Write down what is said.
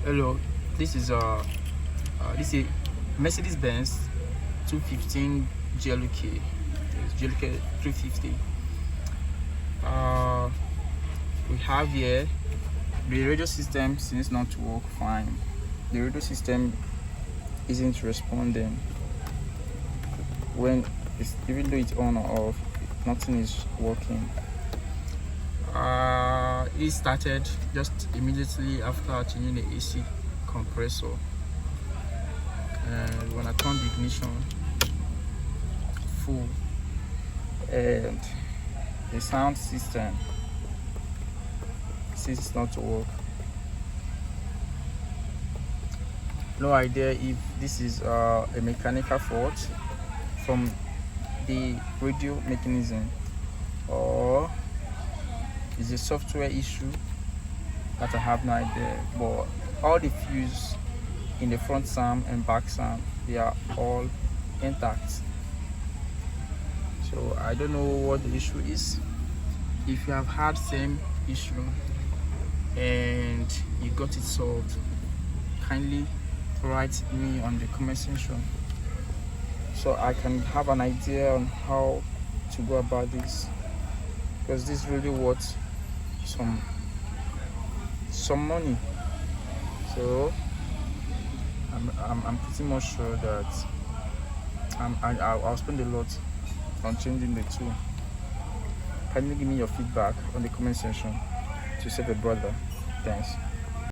Hello, this is this is Mercedes Benz 215 GLK. It's GLK 350. We have here the radio system seems not to work fine. The radio system isn't responding when even though it's on or off, nothing is working. It started just immediately after changing the AC compressor, and when I turned the ignition full, and the sound system seems not to work. No idea if this is a mechanical fault from the radio mechanism or is a software issue that I have no idea. But all the fuse in the front SAM and back SAM, they are all intact. So I don't know what the issue is. If you have had same issue and you got it solved, kindly write me on the comment section so I can have an idea on how to go about this, because this really worth some money. So I'm pretty much sure that I'll spend a lot on changing the tool. Kindly give me your feedback on the comment section to save a brother. Thanks.